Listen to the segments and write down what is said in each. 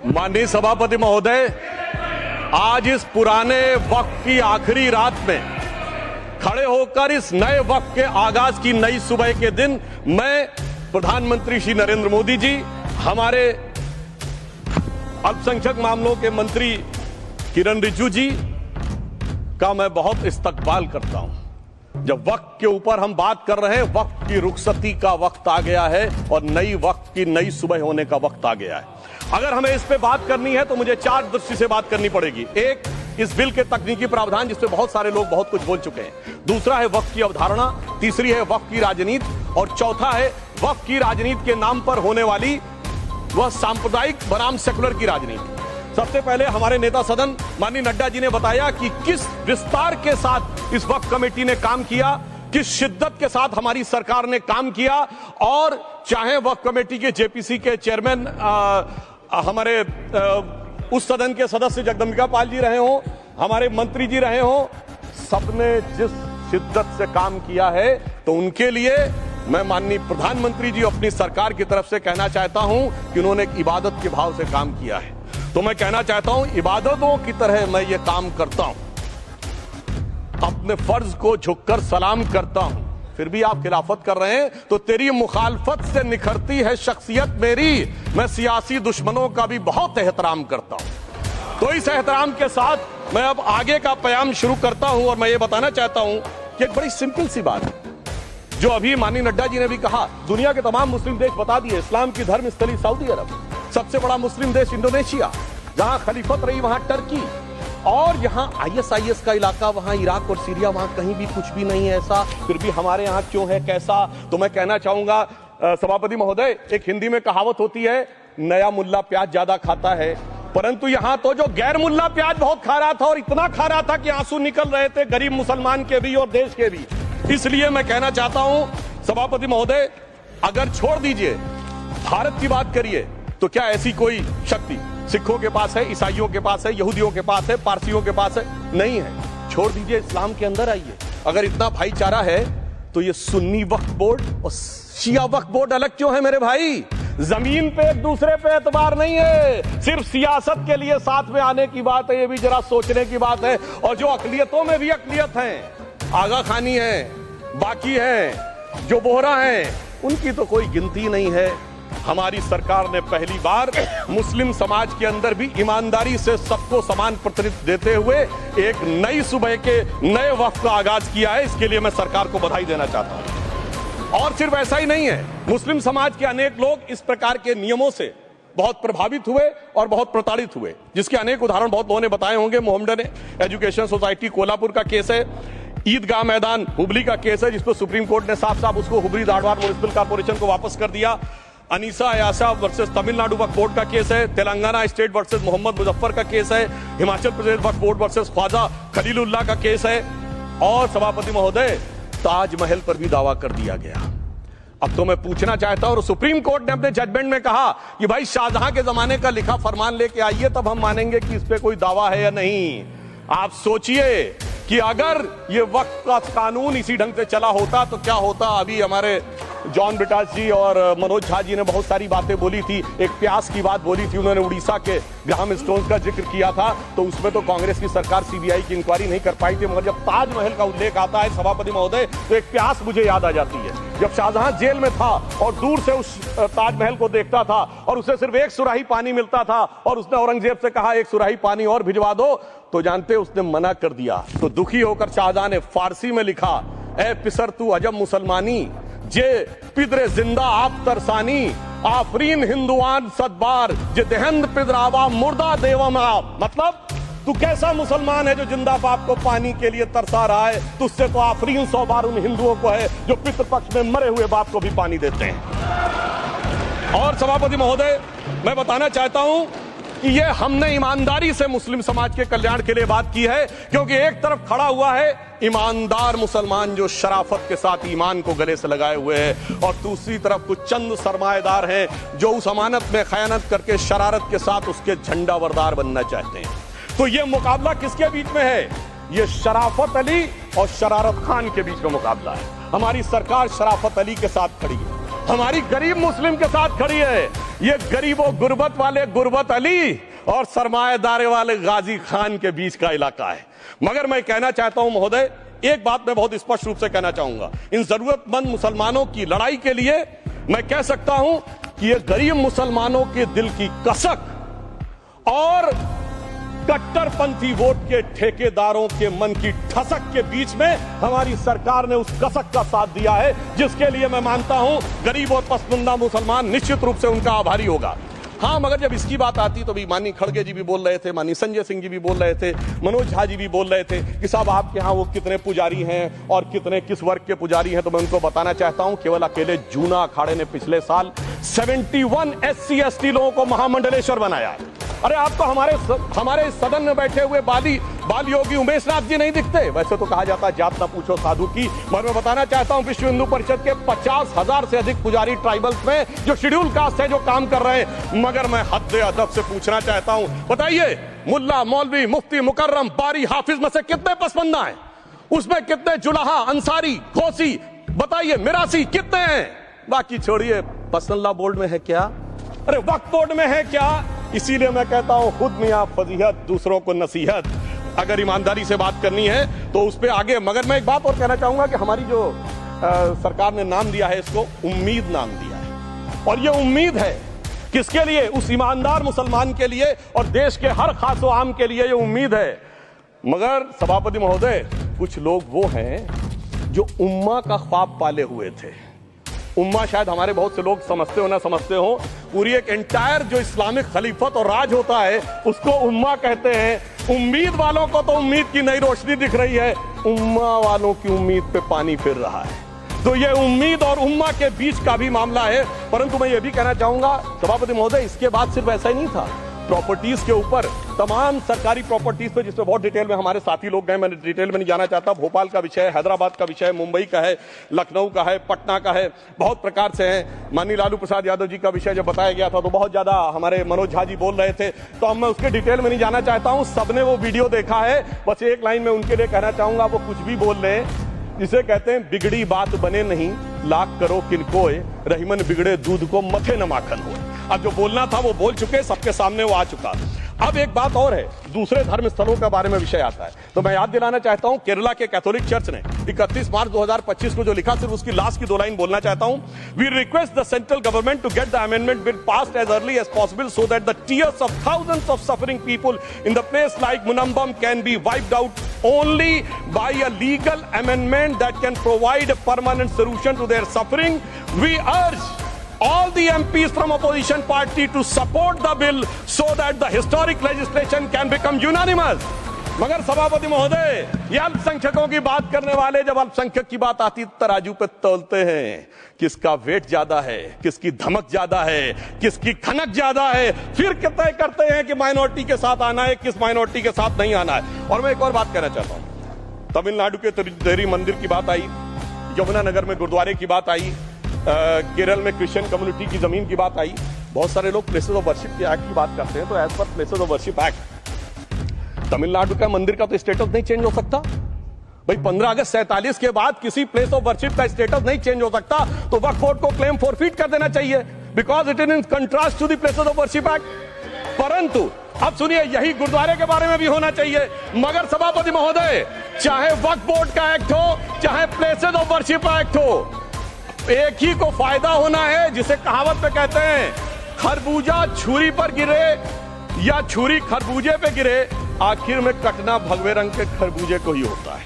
माननीय सभापति महोदय, आज इस पुराने वक्त की आखिरी रात में खड़े होकर इस नए वक्त के आगाज की नई सुबह के दिन मैं प्रधानमंत्री श्री नरेंद्र मोदी जी, हमारे अल्पसंख्यक मामलों के मंत्री किरण रिजिजू जी का मैं बहुत इस्तकबाल करता हूं। जब वक्त के ऊपर हम बात कर रहे हैं, वक्त की रुखसती का वक्त आ गया है और नई वक्त की नई सुबह होने का वक्त आ गया है। अगर हमें इस पे बात करनी है तो मुझे चार दृष्टि से बात करनी पड़ेगी। एक, इस बिल के तकनीकी प्रावधान जिस पे बहुत सारे लोग बहुत कुछ बोल चुके हैं। दूसरा है वक्त की अवधारणा, तीसरी है वक्त की राजनीति और चौथा है वक्त की राजनीति के नाम पर होने वाली वह सांप्रदायिक बनाम सेकुलर की राजनीति। सबसे पहले हमारे नेता सदन माननीय नड्डा जी ने बताया कि किस विस्तार के साथ इस वक्त कमेटी ने काम किया, किस शिद्दत के साथ हमारी सरकार ने काम किया। और चाहे वक्त कमेटी के जेपीसी के चेयरमैन हमारे उस सदन के सदस्य जगदम्बिका पाल जी रहे हो, हमारे मंत्री जी रहे हो, सबने जिस शिद्दत से काम किया है, तो उनके लिए मैं माननीय प्रधानमंत्री जी अपनी सरकार की तरफ से कहना चाहता हूं कि उन्होंने एक इबादत के भाव से काम किया है। तो मैं कहना चाहता हूं, इबादतों की तरह मैं ये काम करता हूं, अपने फर्ज को झुककर सलाम करता हूं। फिर भी आप खिलाफत कर रहे हैं तो तेरी मुखालफत से निखरती है शख्सियत मेरी। मैं सियासी दुश्मनों का भी बहुत एहतराम करता हूं। तो इस एहतराम के साथ मैं अब आगे का बयान शुरू करता हूं और मैं ये बताना चाहता हूं कि एक बड़ी सिंपल सी बात है जो अभी माननीय नड्डा जी ने भी कहा। दुनिया के तमाम मुस्लिम देश बता दिए, इस्लाम की धर्म स्थली सऊदी अरब, सबसे बड़ा मुस्लिम देश इंडोनेशिया, जहां खलीफत रही वहां टर्की, और यहाँ आईएसआईएस का इलाका, वहां इराक और सीरिया, वहां कहीं भी कुछ भी नहीं है ऐसा। फिर भी हमारे यहाँ क्यों है, कैसा? तो मैं कहना चाहूंगा सभापति महोदय, एक हिंदी में कहावत होती है, नया मुल्ला प्याज ज्यादा खाता है, परंतु यहाँ तो जो गैर मुल्ला प्याज बहुत खा रहा था और इतना खा रहा था कि आंसू निकल रहे थे गरीब मुसलमान के भी और देश के भी। इसलिए मैं कहना चाहता हूं सभापति महोदय, अगर छोड़ दीजिए भारत की बात करिए, तो क्या ऐसी कोई शक्ति सिखों के पास है, ईसाइयों के पास है, यहूदियों के पास है, पारसियों के पास है? नहीं है। छोड़ दीजिए, इस्लाम के अंदर आइए। अगर इतना भाईचारा है तो ये सुन्नी वक्फ बोर्ड और शिया वक्फ बोर्ड अलग क्यों है मेरे भाई? जमीन पे एक दूसरे पे एतबार नहीं है, सिर्फ सियासत के लिए साथ में आने की बात है। ये भी जरा सोचने की बात है। और जो अकलियतों में भी अकलियत है, आगा खानी है, बाकी है, जो बोहरा है, उनकी तो कोई गिनती नहीं है। हमारी सरकार ने पहली बार मुस्लिम समाज के अंदर भी ईमानदारी से सबको समान प्रतिनिधित्व देते हुए एक नई सुबह के नए वक्त का आगाज किया है। इसके लिए मैं सरकार को बधाई देना चाहता हूं। और सिर्फ ऐसा ही नहीं है, मुस्लिम समाज के अनेक लोग इस प्रकार के नियमों से बहुत प्रभावित हुए और बहुत प्रताड़ित हुए, जिसके अनेक उदाहरण बहुत लोगों ने बताए होंगे। मोहम्मडन एजुकेशन सोसाइटी कोल्हापुर का केस है, ईदगाह मैदान हुबली का केस है, जिसको सुप्रीम कोर्ट ने साफ साफ उसको हुबली धारवाड़ म्युनिसिपल कॉर्पोरेशन को वापस कर दिया। अनीसा अयाशा वर्सेस तमिलनाडु वक्फ बोर्ड का केस है, तेलंगाना स्टेट वर्सेस मोहम्मद मुजफ्फर का केस है, हिमाचल प्रदेश वक्फ बोर्ड वर्सेस ख्वाजा खलीलुल्लाह का केस है, और सभापति महोदय ताजमहल पर भी दावा कर दिया गया। अब तो मैं पूछना चाहता हूं, और सुप्रीम कोर्ट ने अपने जजमेंट में कहा कि भाई शाहजहां के जमाने का लिखा फरमान लेके आइए, तब हम मानेंगे कि इस पे कोई दावा है या नहीं। आप सोचिए कि अगर ये वक्त का कानून इसी ढंग से चला होता तो क्या होता। अभी हमारे जॉन ब्रिटास जी और मनोज झा जी ने बहुत सारी बातें बोली थी। एक प्यास की बात बोली थी उन्होंने, उड़ीसा के ग्राहम स्टोन्स का जिक्र किया था, तो उसमें तो कांग्रेस की सरकार सीबीआई की इंक्वायरी नहीं कर पाई थी। मगर जब ताजमहल का उल्लेख आता है सभापति महोदय, तो एक प्यास मुझे याद आ जाती है। जब शाहजहां जेल में था और दूर से उस ताजमहल को देखता था और उसे सिर्फ एक सुराही पानी मिलता था, और उसने औरंगजेब से कहा एक सुराही पानी और भिजवा दो, तो जानते उसने मना कर दिया। तो दुखी होकर शाहजहां ने फारसी में लिखा, ए पिसर तू अजब मुसलमानी, जे पिदरे जिंदा आप तरसानी, आफरीन हिंदुआन सदबार, जे देहंद पिदरावा मुर्दा देवम आप। मतलब तू कैसा मुसलमान है जो जिंदा बाप को पानी के लिए तरसा रहा है? तुझसे तो आफरीन 100 बार उन हिंदुओं को है जो पितृपक्ष में मरे हुए बाप को भी पानी देते हैं। और सभापति महोदय, मैं बताना चाहता हूं कि ये हमने ईमानदारी से मुस्लिम समाज के कल्याण के लिए बात की है, क्योंकि एक तरफ खड़ा हुआ है ईमानदार मुसलमान जो शराफत के साथ ईमान को गले से लगाए हुए हैं, और दूसरी तरफ कुछ चंद सरमाएदार हैं जो उस अमानत में खयानत करके शरारत के साथ उसके झंडा वरदार बनना चाहते हैं। तो ये मुकाबला किसके बीच में है? ये शराफत अली और शरारत खान के बीच में मुकाबला है। हमारी सरकार शराफत अली के साथ खड़ी है, हमारी गरीब मुस्लिम के साथ खड़ी है। ये गरीबों गुर्बत वाले गुर्बत अली और सरमाएदारे वाले गाजी खान के बीच का इलाका है। मगर मैं कहना चाहता हूं महोदय, एक बात मैं बहुत स्पष्ट रूप से कहना चाहूंगा, इन जरूरतमंद मुसलमानों की लड़ाई के लिए मैं कह सकता हूं कि ये गरीब मुसलमानों के दिल की कसक और कट्टरपंथी वोट के ठेकेदारों के मन की ठसक के बीच में हमारी सरकार ने उस कसक का साथ दिया है, जिसके लिए मैं मानता हूं गरीब और पसमानदा मुसलमान निश्चित रूप से उनका आभारी होगा। हाँ, मगर जब इसकी बात आती तो भी माननीय खड़गे जी भी बोल रहे थे, माननीय संजय सिंह जी भी बोल रहे थे, मनोज झा जी भी बोल रहे थे कि साहब आपके यहाँ वो कितने पुजारी हैं और कितने किस वर्ग के पुजारी हैं। तो मैं उनको बताना चाहता हूं, केवल अकेले जूना अखाड़े ने पिछले साल 71 SC ST लोगों को महामंडलेश्वर बनाया। अरे आपको हमारे सदन में बैठे हुए बाल योगी उमेश नाथ जी नहीं दिखते? वैसे तो कहा जाता है जात ना पूछो साधु की, मगर मैं बताना चाहता हूं विश्व हिंदू परिषद के 50,000 से अधिक पुजारी ट्राइबल्स में जो शेड्यूल कास्ट है जो काम कर रहे हैं। मगर मैं हद अदब से पूछना चाहता हूं, बताइए मुल्ला मौलवी मुफ्ती मुकर्रम बारी हाफिज में से कितने पसमंदा हैं? उसमें कितने जुलाहा अंसारी खोसी बताइए मिरासी कितने हैं? बाकी छोड़िए, पर्सनल बोर्ड में है क्या? अरे वक्फ बोर्ड में है क्या? इसीलिए मैं कहता हूं खुद मियां फजीहत दूसरों को नसीहत। अगर ईमानदारी से बात करनी है तो उस पे आगे। मगर मैं एक बात और कहना चाहूंगा कि हमारी जो सरकार ने नाम दिया है, इसको उम्मीद नाम दिया है, और ये उम्मीद है किसके लिए? उस ईमानदार मुसलमान के लिए और देश के हर खास व आम के लिए ये उम्मीद है। मगर सभापति महोदय, कुछ लोग वो हैं जो उम्मा का ख्वाब पाले हुए थे। उम्मा शायद हमारे बहुत से लोग समझते हो ना समझते हो, पूरी एक एंटायर जो इस्लामिक खलीफत और राज होता है उसको उम्मा कहते हैं। उम्मीद वालों को तो उम्मीद की नई रोशनी दिख रही है, उम्मा वालों की उम्मीद पे पानी फिर रहा है। तो ये उम्मीद और उम्मा के बीच का भी मामला है। परंतु मैं ये भी कहना चाहूंगा सभापति महोदय, इसके बाद सिर्फ ऐसा ही नहीं था, प्रॉपर्टीज के ऊपर तमाम सरकारी प्रॉपर्टीज पे जिसमें बहुत डिटेल में हमारे साथी लोग गए, मैंने डिटेल में नहीं जाना चाहता। भोपाल का विषय है, हैदराबाद का विषय है, मुंबई का है, लखनऊ का है, पटना का है, बहुत प्रकार से है। माननीय लालू प्रसाद यादव जी का विषय जब बताया गया था तो बहुत ज्यादा हमारे मनोज झा जी बोल रहे थे, तो अब मैं उसके डिटेल में नहीं जाना चाहता हूं। सबने वो वीडियो देखा है। बस एक लाइन में उनके लिए कहना चाहूंगा, वो कुछ भी बोल रहे हैं, जिसे कहते हैं बिगड़ी बात बने नहीं, लाख करो किनकोए, रहीमन बिगड़े दूध को मथे न माखन हो। अब जो बोलना था वो बोल चुके, सबके सामने वो आ चुका। अब एक बात और है, दूसरे धर्म स्थलों के बारे में विषय आता है, तो मैं याद दिलाना चाहता हूं केरला के कैथोलिक चर्च ने 31 मार्च 2025 को जो लिखा, सिर्फ उसकी लास्ट की 2 लाइन बोलना चाहता हूं। We request the central government to get the amendment bill passed as early as possible so that the tears of thousands of suffering people in the place like Munambam can be wiped out only by a legal amendment that can provide a permanent solution to their suffering. We urge all the MPs from opposition party to support the bill so that the historic legislation can become unanimous. मगर सभापति महोदय, ये अल्पसंख्यकों की बात करने वाले जब अल्पसंख्यक की बात आती तराजू पे तौलते हैं, किसका वेट ज्यादा है, किसकी धमक ज्यादा है, किसकी खनक ज्यादा है, फिर तय करते हैं कि माइनॉरिटी के साथ आना है, किस माइनॉरिटी के साथ नहीं आना है। और मैं एक और बात कहना चाहता हूं, तमिलनाडु के तिरुदेरी मंदिर की बात आई, यमुनानगर में गुरुद्वारे की बात आई, केरल में क्रिश्चियन कम्युनिटी की जमीन की बात आई। बहुत सारे लोग प्लेसेस ऑफ वर्शिप के एक्ट की बात करते हैं, तो as per places of worship act Tamil Nadu का मंदिर का तो स्टेटस नहीं चेंज हो सकता भाई। 15 अगस्त 47 के बाद किसी प्लेस ऑफ वर्शिप का स्टेटस नहीं चेंज हो सकता, तो वक्फ बोर्ड को क्लेम फॉरफिट कर देना चाहिए, because it is in contrast to the places of worship act. परंतु अब सुनिए, यही गुरुद्वारे के बारे में भी होना चाहिए। मगर सभापति महोदय, चाहे वक्फ बोर्ड का एक्ट हो, चाहे प्लेसेस ऑफ वर्शिप एक्ट हो, एक ही को फायदा होना है, जिसे कहावत पे कहते हैं, खरबूजा छुरी पर गिरे या छुरी खरबूजे पे गिरे, आखिर में कटना भगवे रंग के खरबूजे को ही होता है।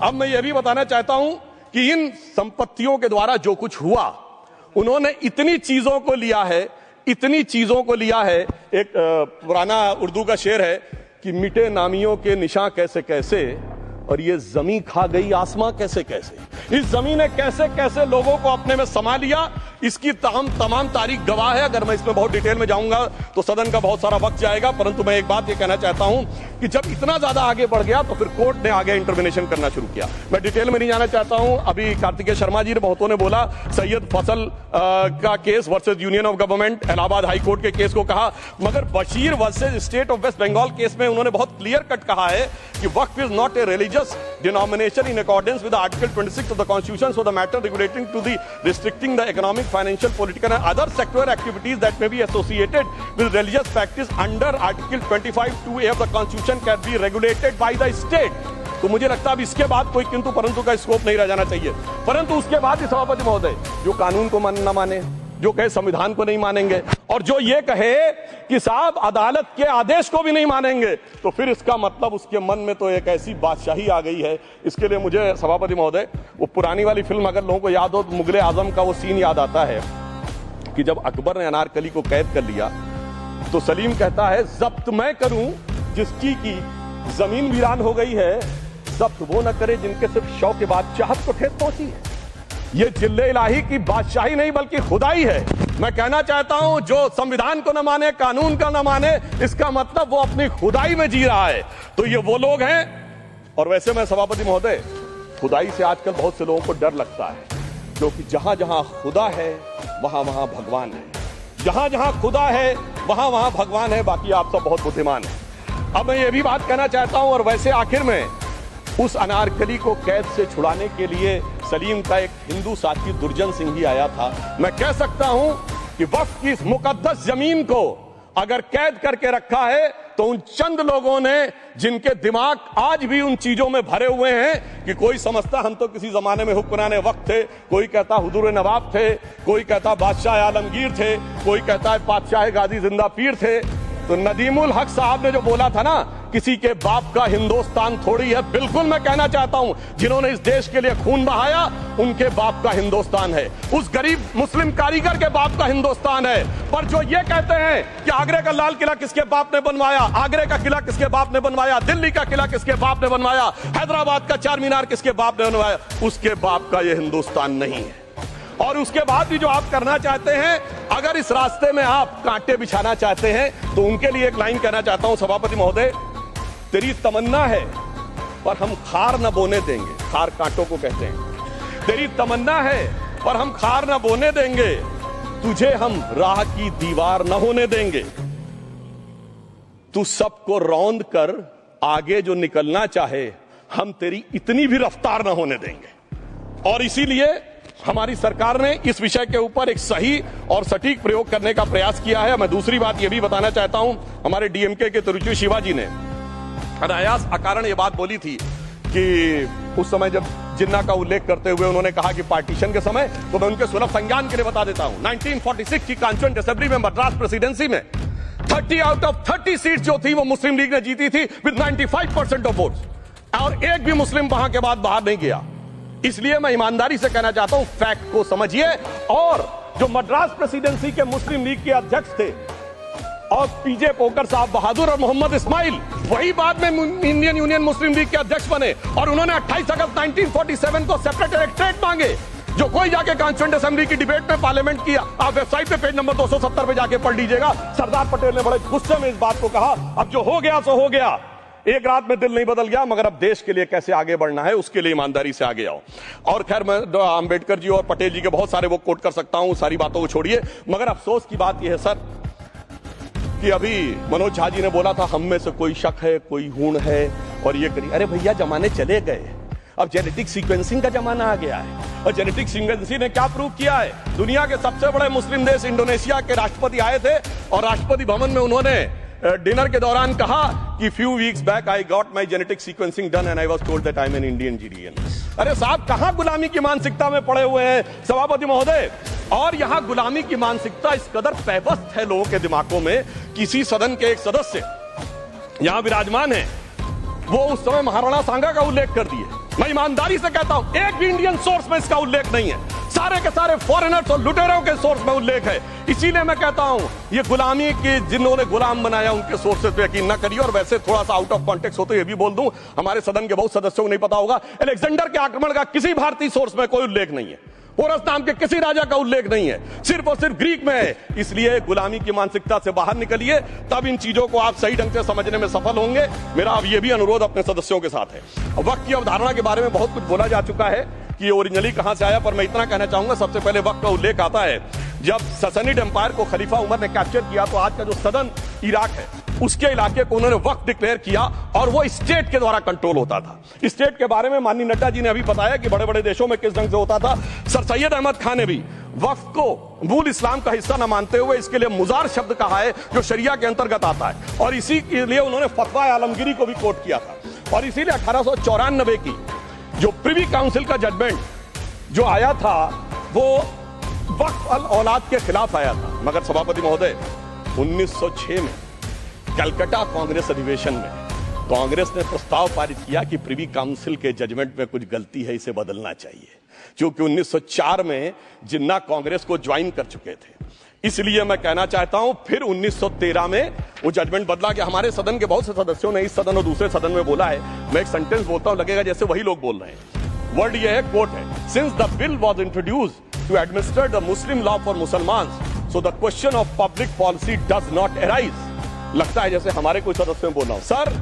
अब मैं यह भी बताना चाहता हूं कि इन संपत्तियों के द्वारा जो कुछ हुआ, उन्होंने इतनी चीजों को लिया है, इतनी चीजों को लिया है। एक पुराना उर्दू का शेर है कि मिटे नामियों के निशान कैसे कैसे, और ये जमीन खा गई आसमां कैसे कैसे। इस जमीन ने कैसे कैसे लोगों को अपने में समा लिया, इसकी तमाम तारीख गवाह है। अगर मैं इसमें बहुत डिटेल में जाऊंगा तो सदन का बहुत सारा वक्त जाएगा, परंतु मैं एक बात ये कहना चाहता हूं कि जब इतना ज्यादा आगे बढ़ गया तो फिर कोर्ट ने आगे इंटरवेंशन करना शुरू किया। मैं डिटेल में नहीं जाना चाहता हूं। अभी कार्तिकेय शर्मा जी ने बहुतों ने बोला सैयद फैसल का case versus union of government, Allahabad high court के केस को कहा, मगर Bashir versus state of West Bengal case में उन्होंने बहुत क्लियर कट कहा है कि waqf is not a religious denomination in accordance with the Article 26 of the Constitution, so the matter relating to the restricting the economic financial, political and other sectoral activities that may be associated with religious practice under Article 25(2)(a) of the Constitution can be regulated by the state. तो मुझे लगता है अब इसके बाद कोई किंतु परंतु का स्कोप नहीं रह जाना चाहिए। परंतु उसके बाद ही सभापति महोदय जो कानून को न माने, जो कहे संविधान को नहीं मानेंगे और जो ये कहे कि साहब अदालत के आदेश को भी नहीं मानेंगे, तो फिर इसका मतलब उसके मन में तो एक ऐसी बादशाही आ गई है। इसके लिए मुझे सभापति महोदय वो पुरानी वाली फिल्म अगर लोगों को याद हो तो मुगले आजम का वो सीन याद आता है कि जब अकबर ने अनारकली को कैद कर लिया तो सलीम कहता है जब्त मैं करूं जिसकी की जमीन वीरान हो गई है, जब्त वो न करे जिनके सिर्फ शौ के बाद चाहत को ठेस पहुंची है। ये जिल्ले इलाही की बादशाही नहीं बल्कि खुदाई है। मैं कहना चाहता हूं जो संविधान को न माने, कानून का न माने, इसका मतलब वो अपनी खुदाई में जी रहा है। तो ये वो लोग हैं। और वैसे मैं सभापति महोदय खुदाई से आजकल बहुत से लोगों को डर लगता है, क्योंकि जहां जहां खुदा है वहां वहां भगवान है, जहां जहां खुदा है वहां वहां भगवान है। बाकी आप सब बहुत बुद्धिमान हैं। अब मैं ये भी बात कहना चाहता हूं, और वैसे आखिर में उस अनारकली को कैद से छुड़ाने के लिए सलीम का एक हिंदू साथी दुर्जन सिंह ही आया था। मैं कह सकता हूं कि वक्फ की इस मुकद्दस जमीन को अगर कैद करके रखा है तो उन चंद लोगों ने जिनके दिमाग आज भी उन चीजों में भरे हुए हैं कि कोई समझता हम तो किसी जमाने में हुक्मरान वक्त थे, कोई कहता हुजूर नवाब थे, कोई कहता बादशाह आलमगीर थे, कोई कहता है बादशाह गाजी जिंदा पीर थे। तो नदीमुल हक साहब ने जो बोला था ना, किसी के बाप का हिंदुस्तान थोड़ी है, बिल्कुल मैं कहना चाहता हूं जिन्होंने इस देश के लिए खून बहाया उनके बाप का हिंदुस्तान है, उस गरीब मुस्लिम कारीगर के बाप का हिंदुस्तान है। पर जो ये कहते हैं कि आगरे का लाल किला किसके बाप ने बनवाया, आगरे का किला किसके बाप ने बनवाया, दिल्ली का किला किसके बाप ने बनवाया, हैदराबाद का चार मीनार किसके बाप ने बनवाया, उसके बाप का यह हिंदुस्तान नहीं है। और उसके बाद भी जो आप करना चाहते हैं, अगर इस रास्ते में आप कांटे बिछाना चाहते हैं तो उनके लिए एक लाइन कहना चाहता हूं सभापति महोदय, तेरी तमन्ना है पर हम खार न बोने देंगे, खार कांटों को कहते हैं, तेरी तमन्ना है पर हम खार न बोने देंगे, तुझे हम राह की दीवार न होने देंगे, तू सबको रौंद कर आगे जो निकलना चाहे हम तेरी इतनी भी रफ्तार न होने देंगे। और इसीलिए हमारी सरकार ने इस विषय के ऊपर एक सही और सटीक प्रयोग करने का प्रयास किया है। मैं दूसरी बात यह भी बताना चाहता हूं, हमारे डीएमके के तिरुचि शिवाजी ने अनायास अकारण ये बात बोली थी कि उस समय जब जिन्ना का उल्लेख करते हुए उन्होंने कहा कि पार्टीशन के समय, तो मैं उनके सुलभ संज्ञान के लिए बता देता हूं 1946 की कॉन्स्टिट्यूएंट असेंबली में मद्रास प्रेसिडेंसी में 30 आउट ऑफ 30 सीट जो थी वो मुस्लिम लीग ने जीती थी विद 95% ऑफ वोट्स, और एक भी मुस्लिम वहां के बाद बाहर नहीं गया। इसलिए मैं ईमानदारी से कहना चाहता हूं फैक्ट को समझिए। और जो मद्रास प्रेसिडेंसी के मुस्लिम लीग के अध्यक्ष थे और पीजे पोकर साहब बहादुर और मोहम्मद इस्माइल, वही बाद में इंडियन यूनियन मुस्लिम लीग के अध्यक्ष बने, और उन्होंने 28 अगस्त 1947 को सेपरेट इलेक्टोरेट मांगे, जो कोई जाके कॉन्स्टिट्यूएंट असेंबली की डिबेट में पार्लियामेंट किया। आप वेबसाइट पे पेज नंबर 270 पे जाके पढ़ लीजिएगा। सरदार पटेल ने बड़े गुस्से में इस बात को कहा, अब जो हो गया सो हो गया, एक रात में दिल नहीं बदल गया, मगर अब देश के लिए कैसे आगे बढ़ना है उसके लिए ईमानदारी से आगे आओ। और खैर मैं अंबेडकर जी और पटेल जी के बहुत सारे वो कोट कर सकता हूं, सारी बातों को छोड़िए, मगर अफसोस की बात यह है सर कि अभी मनोज झा जी ने बोला था हम में से कोई शक है, कोई हूण है और ये करिए। अरे भैया जमाने चले गए, अब जेनेटिक सीक्वेंसिंग का जमाना आ गया है। और जेनेटिक सीक्वेंसिंग ने क्या प्रूव किया है, दुनिया के सबसे बड़े मुस्लिम देश इंडोनेशिया के राष्ट्रपति आए थे और राष्ट्रपति भवन में उन्होंने डिनर के दौरान कहा कि few weeks back I got my genetic sequencing done and I was told that I am an Indian जीनियन। अरे साहब कहां गुलामी की मानसिकता में पड़े हुए हैं सभापति महोदय। और यहां गुलामी की मानसिकता इस कदर पैबस्त है लोगों के दिमागों में। किसी सदन के एक सदस्य यहां विराजमान है, वो उस समय महाराणा सांगा का उल्लेख कर दिए। मैं ईमानदारी से कहता हूं एक भी इंडियन सोर्स में इसका उल्लेख नहीं है, सारे के सारे फॉरेनर्स और लुटेरों के सोर्स में उल्लेख है। इसीलिए मैं कहता हूं ये गुलामी के जिन्होंने गुलाम बनाया उनके सोर्सेस पे यकीन न करिए। और वैसे थोड़ा सा आउट ऑफ कॉन्टेक्स्ट हो तो ये भी बोल दूं, हमारे सदन के बहुत सदस्यों को नहीं पता होगा, अलेक्जेंडर के आक्रमण का किसी भारतीय सोर्स में कोई उल्लेख नहीं है, पोरस नाम के किसी राजा का उल्लेख नहीं है, सिर्फ और सिर्फ ग्रीक में है। इसलिए गुलामी की मानसिकता से बाहर निकलिए, तब इन चीजों को आप सही ढंग से समझने में सफल होंगे। मेरा अब यह भी अनुरोध अपने सदस्यों के साथ है। वक्त की अवधारणा के बारे में बहुत कुछ बोला जा चुका है कि ओरिजिनली कहां से आया, पर मैं इतना कहना चाहूंगा, सबसे पहले वक्त का उल्लेख आता है जब ससनीड एम्पायर को खलीफा उमर ने कैप्चर किया तो आज का जो सदर्न इराक है उसके इलाके को उन्होंने वक्फ डिक्लेयर किया और वो स्टेट के द्वारा कंट्रोल होता था। स्टेट के बारे में माननीय नड्डा जी ने अभी बताया कि बड़े बड़े देशों में किस ढंग से होता था। सर सैयद अहमद खान ने भी वक्फ को मूल इस्लाम का हिस्सा न मानते हुए इसके लिए मुजार शब्द कहा है जो शरिया के अंतर्गत आता है, और इसी के लिए उन्होंने फतवा आलमगीरी को भी कोट किया था। और इसीलिए 1894 की जो प्रिवी काउंसिल का जजमेंट जो आया था वो वक्फ अल औलाद के खिलाफ आया था। मगर सभापति महोदय 1906 में कलकत्ता कांग्रेस अधिवेशन में कांग्रेस ने प्रस्ताव पारित किया कि प्रिवी काउंसिल के जजमेंट में कुछ गलती है, इसे बदलना चाहिए, क्योंकि 1904 में जिन्ना कांग्रेस को ज्वाइन कर चुके थे। इसलिए मैं कहना चाहता हूं फिर 1913 में वो जजमेंट बदला कि हमारे सदन के बहुत से सदस्यों ने इस सदन और दूसरे सदन में बोला है। मैं एक सेंटेंस बोलता हूं, लगेगा जैसे वही लोग बोल रहे हैं। वर्ड ये है, कोट है, since the bill was introduced to administer the Muslim law for मुसलमान so the question of public policy does not arise. लगता है जैसे हमारे कोई सदस्यों बोल रहा हूं। सर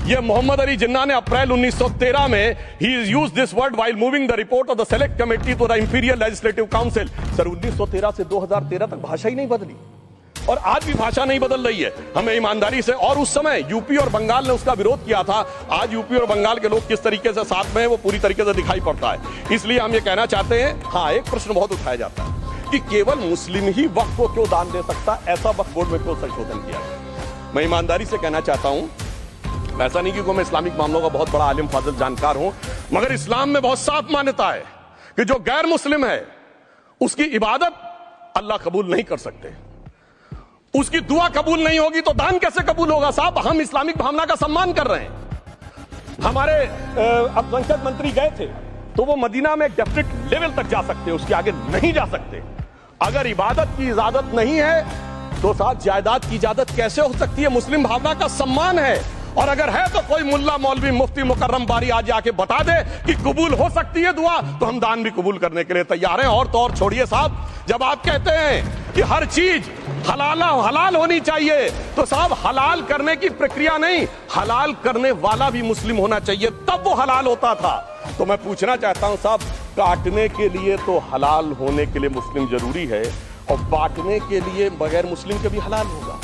ये मोहम्मद अली जिन्ना ने अप्रैल 1913 में he is use this word while moving the report of the select committee to the imperial legislative council. Sir 1913 से 2013 तक भाषा ही नहीं बदली और आज भी भाषा नहीं बदल रही है। हमें ईमानदारी से, और उस समय यूपी और बंगाल ने उसका विरोध किया था। आज यूपी और बंगाल के लोग किस तरीके से साथ में है वो पूरी तरीके से दिखाई पड़ता है। इसलिए हम ये कहना चाहते हैं, हाँ एक प्रश्न बहुत उठाया जाता है कि केवल मुस्लिम ही वक्फ को क्यों दान दे सकता, ऐसा वक्फ बोर्ड में क्यों संशोधन किया गया। मैं ईमानदारी से कहना चाहता हूं, ऐसा नहीं कि मैं इस्लामिक मामलों का बहुत बड़ा आलिम फाजिल जानकार हूं, मगर इस्लाम में बहुत साफ मान्यता है कि जो गैर मुस्लिम है उसकी इबादत अल्लाह कबूल नहीं कर सकते, उसकी दुआ कबूल नहीं होगी तो दान कैसे कबूल होगा। साहब हम इस्लामिक भावना का सम्मान कर रहे हैं। हमारे अल्पसंख्यक मंत्री गए थे तो वो मदीना में एक डेफिनेट लेवल तक जा सकते हैं, उसके आगे नहीं जा सकते। अगर इबादत की इजाजत नहीं है तो साथ जायदाद की इजाजत कैसे हो सकती है। मुस्लिम भावना का सम्मान है, और अगर है तो कोई मुल्ला मौलवी मुफ्ती मुकर्रम बारी आज आके बता दे कि कबूल हो सकती है दुआ, तो हम दान भी कबूल करने के लिए तैयार हैं। और तो और छोड़िए साहब, जब आप कहते हैं कि हर चीज हलाल होनी चाहिए, तो साहब हलाल करने की प्रक्रिया नहीं, हलाल करने वाला भी मुस्लिम होना चाहिए, तब वो हलाल होता था। तो मैं पूछना चाहता हूं साहब, काटने के लिए तो हलाल होने के लिए मुस्लिम जरूरी है और बांटने के लिए बगैर मुस्लिम के भी हलाल होगा,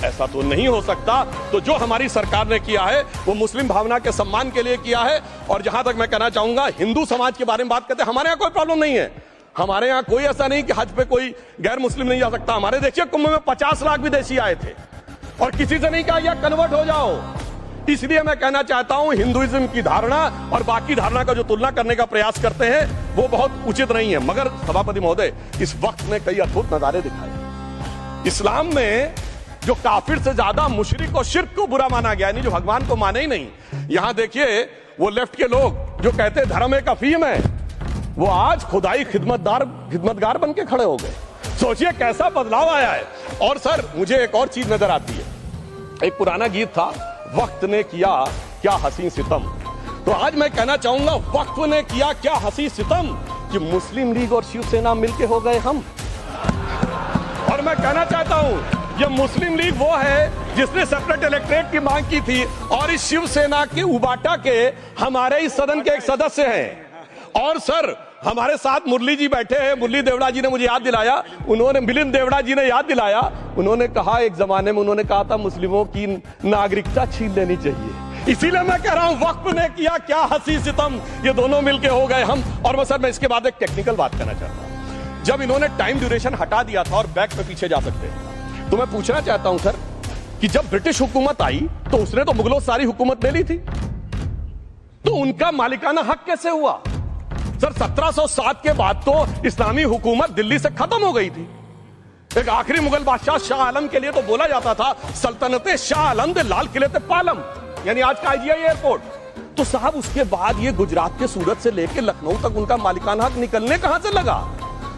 ऐसा तो नहीं हो सकता। तो जो हमारी सरकार ने किया है वो मुस्लिम भावना के सम्मान के लिए किया है। और जहां तक मैं कहना चाहूंगा, हिंदू समाज के बारे में बात करते हैं, हमारे यहां कोई प्रॉब्लम नहीं है। हमारे यहां कोई ऐसा नहीं कि हज पे कोई गैर मुस्लिम नहीं जा सकता। हमारे देखिए कुंभ में 50 लाख विदेशी आए थे और किसी से नहीं कहा या कन्वर्ट हो जाओ। इसलिए मैं कहना चाहता हूं, हिंदुइज्म की धारणा और बाकी धारणा का जो तुलना करने का प्रयास करते हैं वो बहुत उचित नहीं है। मगर सभापति महोदय, इस वक्त ने कई अद्भुत नजारे दिखाए। इस्लाम में जो काफिर से ज्यादा मुशरिक और शिर्क को बुरा माना गया, नहीं जो भगवान को माने ही नहीं। यहां देखिए वो लेफ्ट के लोग जो कहते हैं धर्म एक अफीम है, वो आज खुदाई खिदमतगार बन के खड़े हो गए। सोचिए कैसा बदलाव आया है। और सर मुझे एक और चीज नजर आती है, एक पुराना गीत था, वक्त ने किया क्या हसी सितम। तो आज मैं कहना चाहूंगा, वक्त ने किया क्या हसी सितम कि मुस्लिम लीग और शिवसेना मिलके हो गए हम। और मैं कहना चाहता हूं, ये मुस्लिम लीग वो है जिसने सेपरेट इलेक्टोरेट की मांग की थी, और इस शिवसेना के उबाटा के हमारे इस सदन के एक सदस्य हैं। और सर हमारे साथ मुरली जी बैठे हैं, मुरली देवड़ा जी ने मुझे याद दिलाया, उन्होंने मिलिंद देवड़ा जी ने याद दिलाया, उन्होंने कहा एक जमाने में उन्होंने कहा था मुस्लिमों की नागरिकता छीन लेनी चाहिए। इसीलिए मैं कह रहा हूं, वक्त ने किया क्या हसी सितम, ये दोनों मिलके हो गए हम। और सर मैं इसके बाद एक टेक्निकल बात करना चाहता हूं। जब इन्होंने टाइम ड्यूरेशन हटा दिया था और बैक पे पीछे जा सकते हैं, तो मैं पूछना चाहता हूं सर कि जब ब्रिटिश हुकूमत आई तो उसने तो मुगलों सारी हुकूमत ले ली थी, तो उनका मालिकाना हक कैसे हुआ। सर 1707 के बाद तो इस्लामी हुकूमत दिल्ली से खत्म हो गई थी। एक आखिरी मुगल बादशाह शाह आलम के लिए तो बोला जाता था सल्तनते शाह आलम दे लाल किले ते पालम, यानी आज का IGI एयरपोर्ट। तो साहब उसके बाद ये गुजरात के सूरत से लेकर लखनऊ तक उनका मालिकाना हक निकलने कहां से लगा।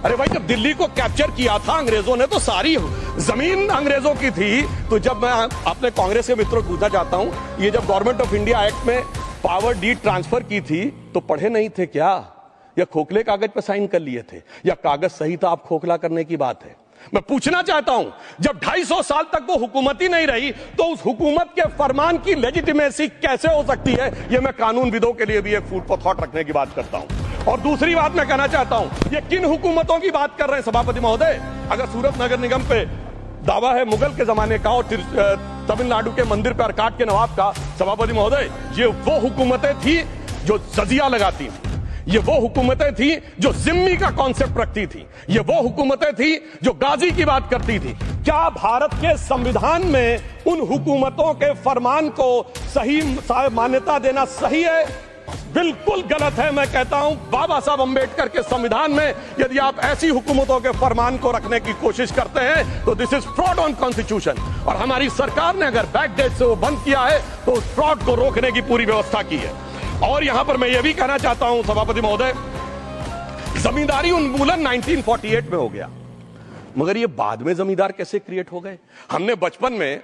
अरे भाई जब दिल्ली को कैप्चर किया था अंग्रेजों ने तो सारी जमीन अंग्रेजों की थी। तो जब मैं अपने कांग्रेस के मित्रों को पूछना चाहता हूं, ये जब गवर्नमेंट ऑफ इंडिया एक्ट में पावर डीड ट्रांसफर की थी तो पढ़े नहीं थे क्या, या खोखले कागज पर साइन कर लिए थे, या कागज सही था आप खोखला करने की बात है। मैं पूछना चाहता हूं, जब 250 साल तक वो हुकूमत ही नहीं रही तो उस हुकूमत के फरमान की लेजिटिमेसी कैसे हो सकती है। यह मैं कानून विदों के लिए भी एक फूड फॉर थॉट रखने की बात करता हूं। और दूसरी बात मैं कहना चाहता हूं, ये किन हुकूमतों की बात कर रहे हैं सभापति महोदय? अगर सूरत नगर निगम पे दावा है मुगल के जमाने का और तमिलनाडु के मंदिर पर अरकाट के नवाब का, सभापति महोदय ये वो हुकूमतें थी जो जजिया लगाती थी, ये वो हुकूमतें थी जो जिम्मी का कॉन्सेप्ट रखती थी, ये वो हुकूमतें थी जो गाजी की बात करती थी। क्या भारत के संविधान में उन हुकूमतों के फरमान को सही मान्यता देना सही है? बिल्कुल गलत है। मैं कहता हूं बाबा साहब अंबेडकर के संविधान में यदि आप ऐसी हुकूमतों के फरमान को रखने की कोशिश करते हैं तो this is fraud on constitution, और हमारी सरकार ने अगर बैकडेट से वो बंद किया है तो उस फ्रॉड को रोकने की पूरी व्यवस्था की है। और यहां पर मैं ये भी कहना चाहता हूं सभापति महोदय, जमींदारी उन्मूलन 1948 में हो गया, मगर ये बाद में जमींदार कैसे क्रिएट हो गए? हमने बचपन में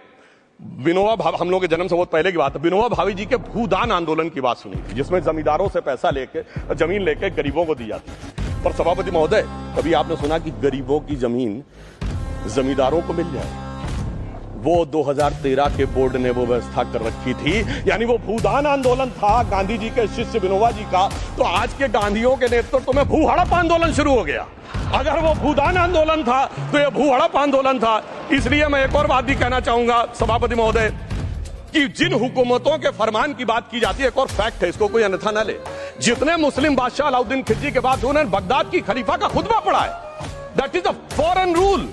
विनोबा भावे, हम लोगों के जन्म से बहुत पहले की बात है, विनोबा भावे जी के भूदान आंदोलन की बात सुनी थी, जिसमें जमींदारों से पैसा लेके जमीन लेके गरीबों को दी जाती थी। पर सभापति महोदय, कभी आपने सुना कि गरीबों की जमीन जमींदारों को मिल जाए? वो 2013 के बोर्ड ने वो व्यवस्था कर रखी थी, यानी वो भूदान आंदोलन था गांधी जी के शिष्य विनोबा जी का, तो आज के गांधियों के नेतृत्व में भू हड़प आंदोलन शुरू हो गया। अगर वो भूदान आंदोलन था तो ये भू हड़प आंदोलन था। इसलिए मैं एक और बात भी कहना चाहूंगा सभापति महोदय कि जिन हुकूमतों के फरमान की बात की जाती है, एक और फैक्ट है, इसको कोई अन्यथा न ले, जितने मुस्लिम बादशाह अलाउद्दीन खिलजी के बाद उन्होंने बगदाद की खलीफा का खुतबा पढ़ा है, that is a foreign rule,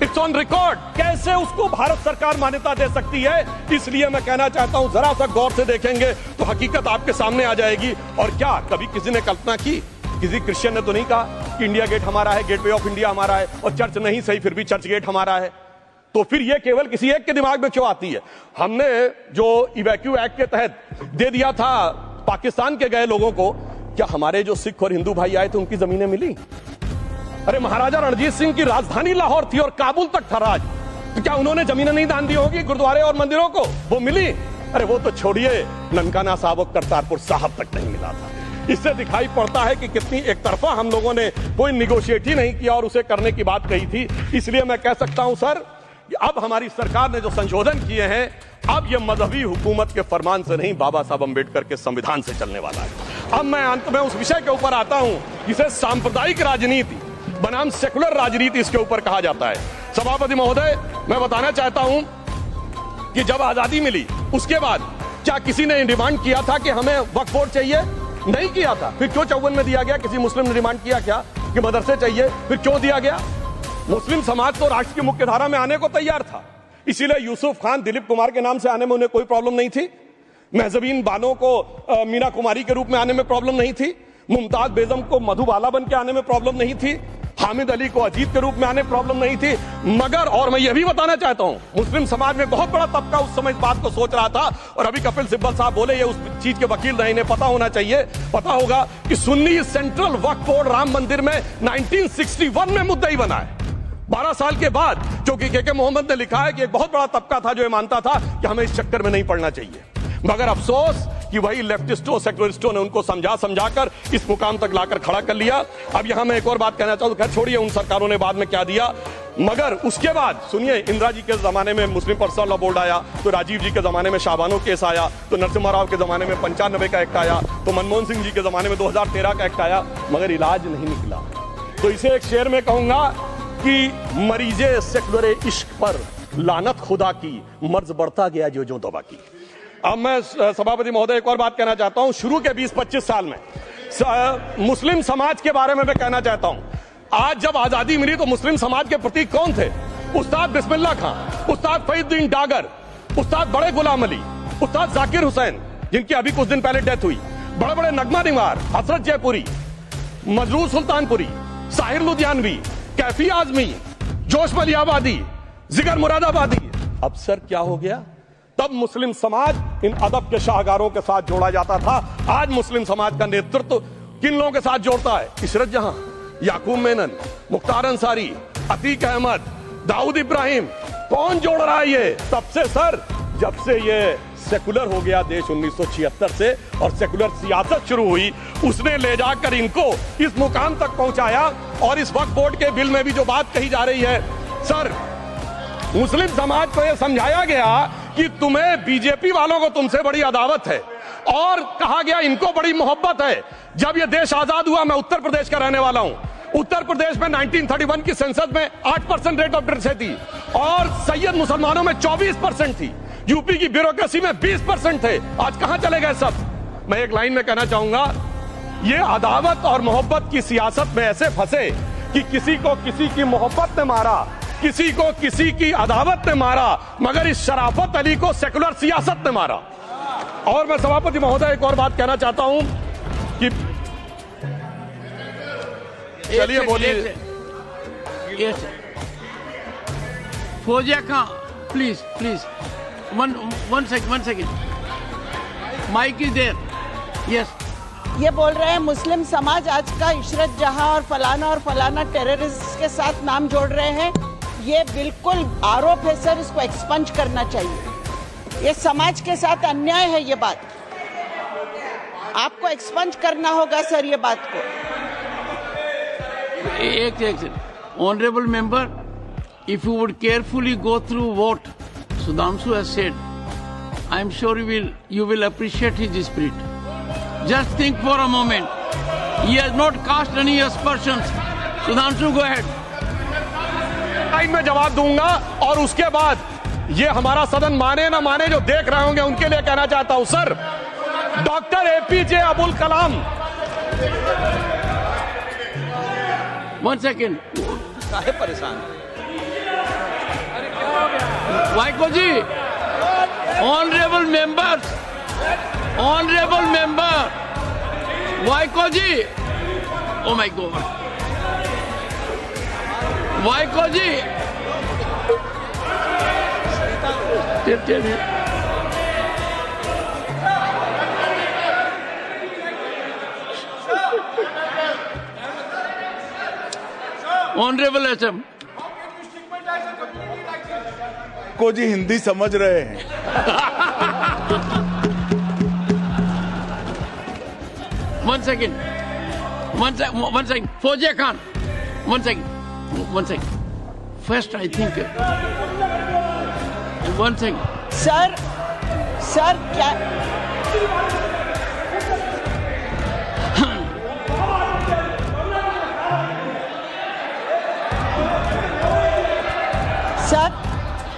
it's on record. कैसे उसको भारत सरकार मान्यता दे सकती है? इसलिए मैं कहना चाहता हूं जरा सा गौर से देखेंगे तो हकीकत आपके सामने आ जाएगी। और क्या कभी किसी ने कल्पना की, किसी क्रिश्चियन ने तो नहीं कहा कि इंडिया गेट हमारा है, गेटवे ऑफ इंडिया हमारा है, और चर्च नहीं सही फिर भी चर्च गेट हमारा है? तो फिर यह केवल किसी एक के दिमाग में क्यों आती है? हमने जो इवैक्यू एक्ट के तहत दे दिया था पाकिस्तान के गए लोगों को, क्या हमारे जो सिख और हिंदू भाई आए थे उनकी जमीनें मिली? अरे महाराजा रणजीत सिंह की राजधानी लाहौर थी और काबुल तक था राज, तो क्या उन्होंने जमीनें नहीं दान दी होगी गुरुद्वारे और मंदिरों को? वो मिली? अरे वो तो छोड़िए, ननकाना साहब और करतारपुर साहब तक नहीं मिला था। इससे दिखाई पड़ता है कि कितनी एक तरफा हम लोगों ने कोई निगोशिएट ही नहीं किया और उसे करने की बात कही थी। इसलिए मैं कह सकता हूं सर, अब हमारी सरकार ने जो संशोधन किए हैं, अब यह मजहबी हुकूमत के फरमान से नहीं, बाबा साहब अंबेडकर के संविधान से चलने वाला है। अब मैं अंत में उस विषय के ऊपर आता हूं जिसे सांप्रदायिक राजनीति बनाम सेकुलर राजनीति इसके ऊपर कहा जाता है। सभापति महोदय, मैं बताना चाहता हूं कि जब आजादी मिली उसके बाद क्या किसी ने डिमांड किया था कि हमें वक्फ बोर्ड चाहिए? नहीं किया था। फिर क्यों 54 में दिया गया? किसी मुस्लिम ने डिमांड किया क्या कि मदरसे चाहिए? फिर क्यों दिया गया? मुस्लिम समाज तो राष्ट्र की मुख्य धारा में आने को तैयार था, इसीलिए यूसुफ खान, दिलीप कुमार के नाम से आने में उन्हें कोई प्रॉब्लम नहीं थी, महजबीन बानो को मीना कुमारी के रूप में आने में प्रॉब्लम नहीं थी, मुमताज बेगम को मधुबाला बन के आने में प्रॉब्लम नहीं थी, हामिद अली को अजीत के रूप में आने प्रॉब्लम नहीं थी। मगर और मैं यह भी बताना चाहता हूं, मुस्लिम समाज में बहुत बड़ा तबका उस समय इस बात को सोच रहा था, और अभी कपिल सिब्बल साहब बोले ये उस चीज के वकील नहीं, इन्हें पता होना चाहिए, पता होगा कि सुन्नी सेंट्रल वक्फ बोर्ड राम मंदिर में 1961 में मुद्दई बना है, 12 साल के बाद, जो कि के मोहम्मद ने लिखा है कि एक बहुत बड़ा तबका था जो ये मानता था कि हमें इस चक्कर में नहीं पड़ना चाहिए। मगर अफसोस कि वही लेफ्टिस्टों, सेकुलरिस्टों ने उनको समझाकर इस मुकाम तक लाकर खड़ा कर लिया। अब यहां मैं एक और बात कहना चाहूं, खैर छोड़िए उन सरकारों ने बाद में क्या दिया, मगर उसके बाद सुनिए, इंदिरा जी के जमाने में मुस्लिम पर्सनल लॉ बोर्ड आया, तो राजीव जी के जमाने में शाहबानो केस आया, तो नरसिम्हा राव के जमाने में 95 का एक्ट आया, तो मनमोहन सिंह जी के जमाने में 2013 का एक्ट आया, मगर इलाज नहीं निकला। तो इसे एक शेर में कहूंगा कि मरीजे सेकुलर इश्क पर लानत खुदा की, मर्ज बढ़ता गया जो दवा की। अब मैं सभापति महोदय एक और बात कहना चाहता हूं, शुरू के 20-25 साल में मुस्लिम समाज के बारे में मैं कहना चाहता हूं। आज जब आजादी मिली तो मुस्लिम समाज के प्रतीक कौन थे? उस्ताद बिस्मिल्लाह खां, उस्ताद फरीदुद्दीन डागर, उस्ताद बड़े गुलाम अली, उस्ताद जाकिर हुसैन, जिनकी अभी कुछ दिन पहले डेथ हुई, बड़े बड़े नगमा निवार, हसरत जयपुरी, मजरूर सुल्तानपुरी, साहिर लुधियानवी, कैफी आजमी, जोश मलियाबादी, जिगर मुरादाबादी। अब सर क्या हो गया? तब मुस्लिम समाज इन अदब के शाहकारों के साथ जोड़ा जाता था, आज मुस्लिम समाज का नेतृत्व किन लोगों के साथ जोड़ता है? इशरत जहां, याकूब मेनन, मुख्तार अंसारी, अतीक अहमद, दाऊद इब्राहिम, कौन जोड़ रहा है ये? तब से सर, जब से ये सेकुलर हो गया देश 1976 से और सेकुलर सियासत शुरू हुई, उसने ले जाकर इनको इस मुकाम तक पहुंचाया। और इस वक्फ बोर्ड के बिल में भी जो बात कही जा रही है सर, मुस्लिम समाज को यह समझाया गया कि तुम्हें बीजेपी वालों को तुमसे बड़ी अदावत है, और कहा गया इनको बड़ी मोहब्बत है। जब यह देश आजाद हुआ, मैं उत्तर प्रदेश का रहने वाला हूं, उत्तर प्रदेश में 1931 की सेंसस में 8% रेट ऑफ डेथ थी और सैयद मुसलमानों में 24% थी। यूपी की ब्यूरोक्रेसी में 20% थे। आज कहां चले गए सब? मैं एक लाइन में कहना चाहूंगा, ये अदावत और मोहब्बत की सियासत में ऐसे फंसे कि किसी को किसी की मोहब्बत ने मारा, किसी को किसी की अदावत ने मारा, मगर इस शराफत अली को सेकुलर सियासत ने मारा। और मैं सभापति महोदय एक और बात कहना चाहता हूं कि चलिए बोलिए। Fauzia Khan, please one second, mike is there. Yes, ये बोल रहे हैं मुस्लिम समाज आज का इशरत जहां और फलाना टेररिस्ट के साथ नाम जोड़ रहे हैं। ये बिल्कुल आरोप है सर, इसको एक्सपंज करना चाहिए। ये समाज के साथ अन्याय है, ये बात आपको एक्सपंज करना होगा सर, ये बात को। एक honourable member, if you would carefully go through what Sudhanshu has said, I am sure you will appreciate his spirit. Just think for a moment. He has not cast any aspersions. Sudhanshu, go ahead. Time में जवाब दूंगा और उसके बाद ये हमारा सदन माने ना माने, जो देख रहे होंगे उनके लिए कहना चाहता हूं sir, doctor APJ Abdul Kalam. One second. काहे परेशान? Vaiko ji, honourable member, Vaiko ji, oh my god, Vaiko ji, honourable SM को जी हिंदी समझ रहे हैं। One second. Fauziya Khan. One second. First, I think. One second. Sir क्या sir,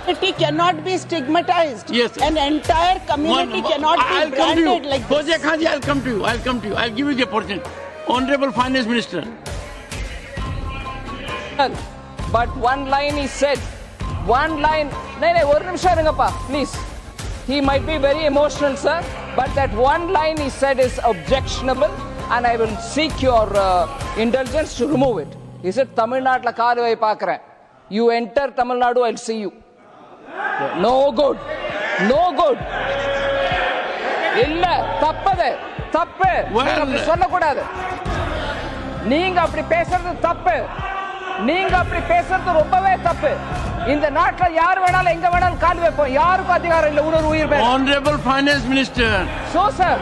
community cannot be stigmatized. Yes. An entire community cannot I'll be come to you. branded like this. Fauziya Khan ji, I'll come to you. I'll give you the opportunity. Honorable Finance Minister. But one line is said. One line. No, one nimisham irungappa, please. He might be very emotional, sir. But that one line he said is objectionable, and I will seek your indulgence to remove it. He said, Tamil Nadu la kaalu vai paakren. You enter Tamil Nadu, I'll see you. No good. No good. இல்ல தப்பது தப்பு. அப்படி சொல்லக்கூடாது. நீங்க அப்படி பேசுறது தப்பு. நீங்க அப்படி பேசுறது ரொம்பவே தப்பு. இந்த நாட்டுல யார் வேணாலும் எங்க வேணாலும் கால் வைப்போம். யாருக்கும் அதிகாரம் இல்ல ஒரு உயிர் மேல. Honorable Finance Minister. So sir,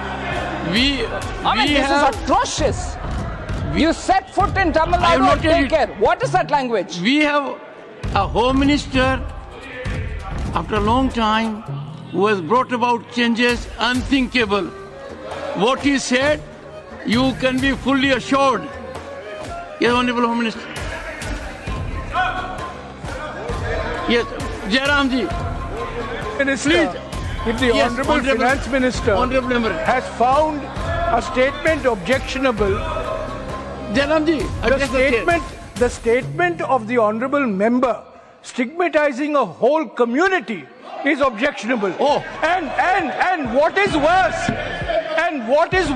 this is atrocious. You set foot in Tamil Nadu and take care. What is that language? We have a Home Minister after a long time who has brought about changes unthinkable. What he said, you can be fully assured. Yes, Honorable Home Minister. Yes, Jairam ji. Minister, Please. if the Yes, Honorable Finance Minister Honorable Member. has found a statement objectionable, Jairam ji, the statement of the Honorable Member stigmatizing a whole community is objectionable. Oh. And what is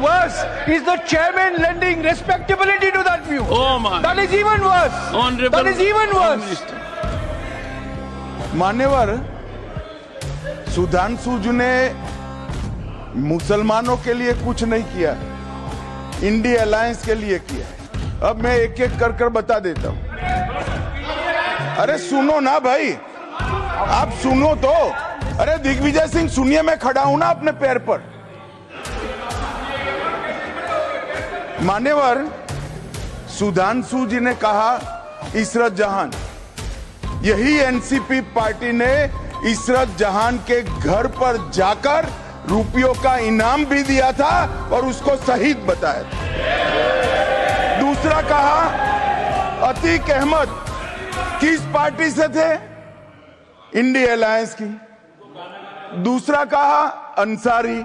worse is the chairman lending respectability to that view. Oh my. That is even worse. Honorable That is even Home worse. Minister. मान्यवर, सुधांशु जी ने मुसलमानों के लिए कुछ नहीं किया, India alliance के लिए किया। अब मैं एक एक कर बता देता हूं। अरे सुनो ना भाई, आप सुनो तो। अरे दिग्विजय सिंह सुनिए, मैं खड़ा हूं ना अपने पैर पर। मान्यवर, सुधांशु जी ने कहा इशरत जहां, यही एनसीपी पार्टी ने इशरत जहां के घर पर जाकर रुपयों का इनाम भी दिया था और उसको शहीद बताया था। दूसरा कहा अतीक अहमद किस पार्टी से थे? इंडिया अलायंस की। दूसरा कहा अंसारी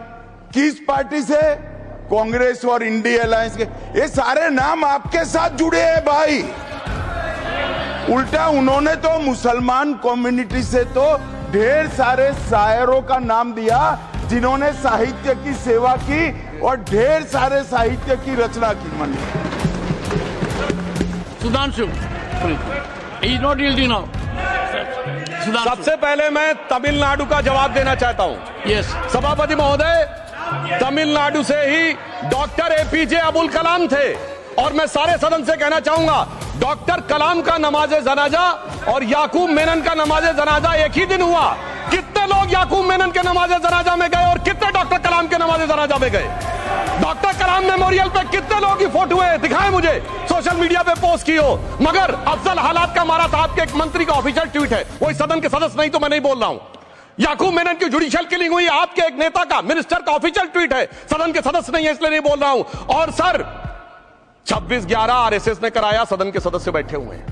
किस पार्टी से? कांग्रेस और इंडिया अलायंस के। ये सारे नाम आपके साथ जुड़े हैं भाई। उल्टा उन्होंने तो मुसलमान कम्युनिटी से तो ढेर सारे शायरों का नाम दिया जिन्होंने साहित्य की सेवा की और ढेर सारे साहित्य की रचना की। मन Sudhanshu, he is not yielding now. Sudhanshu. सबसे पहले मैं तमिलनाडु का जवाब देना चाहता हूं। Yes. सभापति महोदय, तमिलनाडु से ही डॉक्टर एपीजे अबुल कलाम थे और मैं सारे सदन से कहना चाहूंगा डॉक्टर कलाम का नमाज जनाजा और याकूब मेनन का नमाज जनाजा एक ही दिन हुआ। कितने लोग याकूब मेनन के नमाज जनाजा में गए और कितने डॉक्टर कलाम के नमाज जनाजा में गए? डॉक्टर कलाम मेमोरियल पे कितने लोग की फोटो है? दिखाएं मुझे, सोशल मीडिया पे पोस्ट की हो। मगर अफजल हालात का मारा था आपके एक मंत्री का ऑफिशियल ट्वीट है, वो इस सदन के सदस्य नहीं तो मैं नहीं बोल रहा हूं। याकूब मेनन की जुडिशियल किलिंग हुई आपके एक नेता का, मिनिस्टर का ऑफिशियल ट्वीट है, सदन के सदस्य नहीं है इसलिए नहीं बोल रहा हूं। और सर 26/11 आरएसएस ने कराया, सदन के सदस्य बैठे हुए हैं।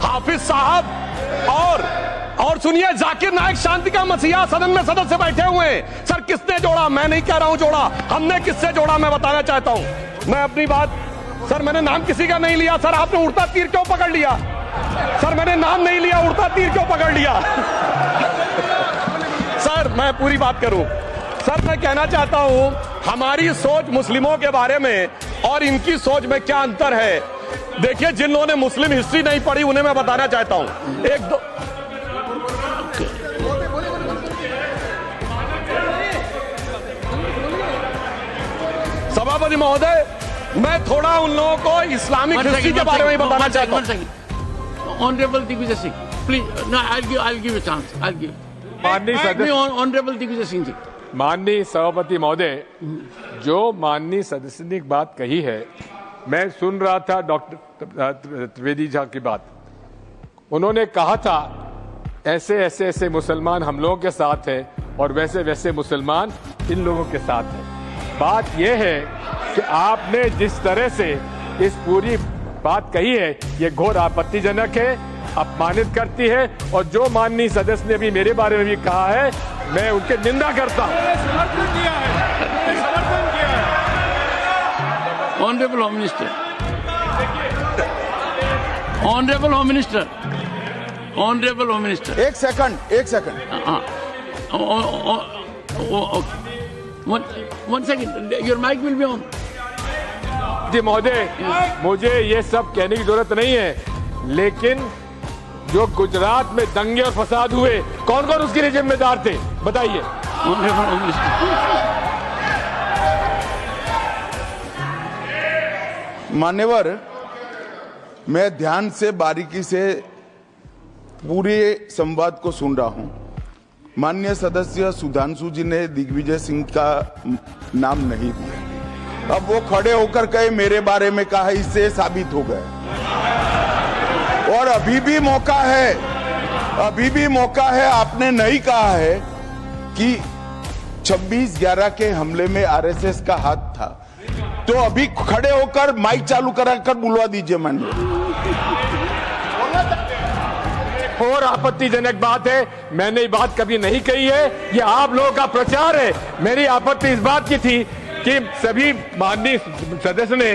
हाफिज साहब और सुनिए जाकिर नायक शांति का मसीहा सदन में सदस्य बैठे हुए हैं। सर किसने जोड़ा? मैं नहीं कह रहा हूं जोड़ा, हमने किससे जोड़ा मैं बताना चाहता हूं। मैं अपनी बात, सर मैंने नाम किसी का नहीं लिया। सर आपने उड़ता तीर क्यों पकड़ लिया? सर मैंने नाम नहीं लिया, उड़ता तीर क्यों पकड़ लिया? सर मैं पूरी बात करूं। सर मैं कहना चाहता हूं हमारी सोच मुस्लिमों के बारे में और इनकी सोच में क्या अंतर है। देखिए जिन लोगों ने मुस्लिम हिस्ट्री नहीं पढ़ी उन्हें मैं बताना चाहता हूं। एक दो सभापति महोदय, मैं थोड़ा उन लोगों को इस्लामिक हिस्ट्री के बारे में बताना चाहता हूं। Honorable Digvijay Singh, please. No, I'll give a chance. I'll give. माननीय सदस्य, Honorable Digvijay Singh जी। माननीय सभापति महोदय, जो माननीय सदस्य ने एक बात कही है, मैं सुन रहा था डॉक्टर त्रिवेदी जी की बात। उन्होंने कहा था ऐसे ऐसे मुसलमान हम लोगों के साथ हैं और वैसे वैसे मुसलमान इन लोगों के साथ हैं। बात यह है कि आपने जिस तरह से इस पूरी बात कही है ये घोर आपत्तिजनक है, अपमानित करती है और जो माननीय सदस्य ने अभी मेरे बारे में भी कहा है मैं उनकी निंदा करता हूं। Honorable Home Minister. Honorable Home Minister. Honorable Home Minister. एक second. Okay. One second. Your mic will be on. जी महोदय, मुझे ये सब कहने की जरूरत नहीं है, लेकिन जो गुजरात में दंगे और फसाद हुए कौन कौन उसके लिए जिम्मेदार थे बताइए। Honorable Home Minister. मान्यवर, मैं ध्यान से बारीकी से पूरे संवाद को सुन रहा हूं। माननीय सदस्य सुधांशु जी ने दिग्विजय सिंह का नाम नहीं दिया। अब वो खड़े होकर कहे मेरे बारे में कहा, इससे साबित हो गया। और अभी भी मौका है। आपने नहीं कहा है कि 26/11 के हमले में आरएसएस का हाथ था, तो अभी खड़े होकर माइक चालू कराकर बुलवा दीजिए। माननीय और आपत्तिजनक बात है, मैंने ये बात कभी नहीं कही है, ये आप लोगों का प्रचार है। मेरी आपत्ति इस बात की थी कि सभी माननीय सदस्य ने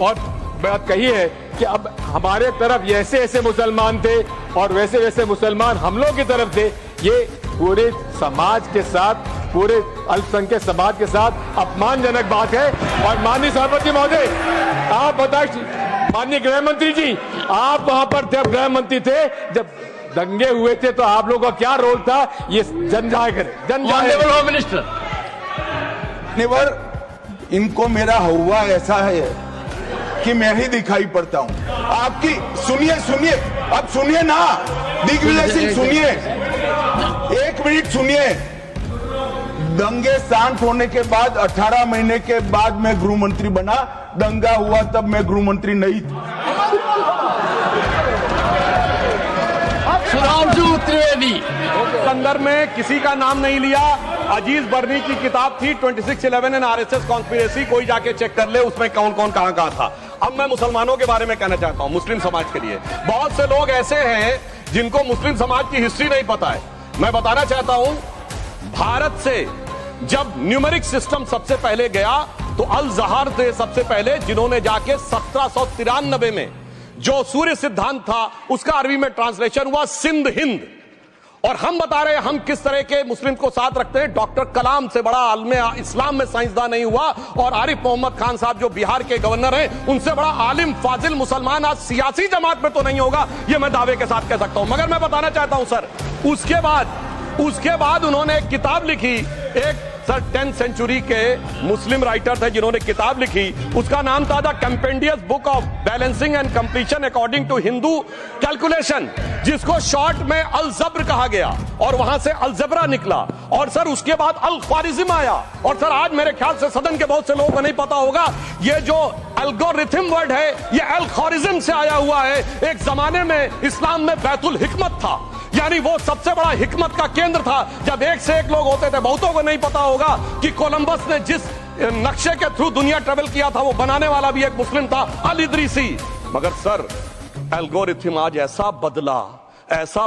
और बात कही है कि अब हमारे तरफ ऐसे ऐसे मुसलमान थे और वैसे वैसे मुसलमान हम लोगों की तरफ थे। ये पूरे समाज के साथ, पूरे अल्पसंख्यक समाज के साथ अपमानजनक बात है। और माननीय सभापति महोदय, आप बताइए, माननीय गृह मंत्री जी, आप वहां पर थे, गृह मंत्री थे जब दंगे हुए थे, तो आप लोगों का क्या रोल था ये जन जाहिर Honorable Home Minister. इनको मेरा हुआ ऐसा है कि मैं ही दिखाई पड़ता हूं। आपकी सुनिए, अब सुनिए ना दिग्विजय सिंह, सुनिए, एक मिनट सुनिए। दंगे शांत होने के बाद 18 महीने के बाद मैं गृह मंत्री बना। दंगा हुआ तब मैं गृह मंत्री नहीं था। सुधांशु त्रिवेदी। संदर्भ में किसी का नाम नहीं लिया। अजीज बर्नी की किताब थी 2611 एंड आरएसएस कॉन्स्पिरेसी, कोई जाके चेक कर ले उसमें कौन कौन कहां कहां था। अब मैं मुसलमानों के बारे में कहना चाहता हूं, मुस्लिम समाज के लिए। बहुत से लोग ऐसे हैं जिनको मुस्लिम समाज की हिस्ट्री नहीं पता है। मैं बताना चाहता हूं, भारत से जब न्यूमेरिक सिस्टम सबसे पहले गया तो अल जहर थे सबसे पहले, जिन्होंने जाके 1793 में जो सूर्य सिद्धांत था उसका अरबी में ट्रांसलेशन हुआ सिंध हिंद। और हम बता रहे हैं हम किस तरह के मुस्लिम को साथ रखते हैं। डॉक्टर कलाम से बड़ा आलम इस्लाम में साइंसदान नहीं हुआ, और आरिफ मोहम्मद खान साहब जो बिहार के गवर्नर हैं उनसे बड़ा आलिम फाजिल मुसलमान आज सियासी जमात में तो नहीं होगा, ये मैं दावे के साथ कह सकता हूं। मगर मैं बताना चाहता हूं सर, उसके बाद उन्होंने एक किताब लिखी, एक सर 10th सेंचुरी के मुस्लिम राइटर थे जिन्होंने किताब लिखी, उसका नाम था the compendious book of balancing and completion according to Hindu calculation, जिसको शॉर्ट में अल जब्र कहा गया और वहां से अलजबरा निकला। और सर उसके बाद अल ख्वारिज्म आया। और सर आज मेरे ख्याल से सदन के बहुत से लोगों को नहीं पता होगा, ये जो एल्गोरिथम वर्ड है ये अल ख्वारिज्म से आया हुआ है। एक जमाने में इस्लाम में बैतुल हिकमत था, यानी वो सबसे बड़ा हिकमत का केंद्र था। जब एक से एक लोग होते थे, बहुतों को नहीं पता होगा कि कोलंबस ने जिस नक्शे के थ्रू दुनिया ट्रेवल किया था वो बनाने वाला भी एक मुस्लिम था, अल इदरीसी। मगर सर एल्गोरिथम आज ऐसा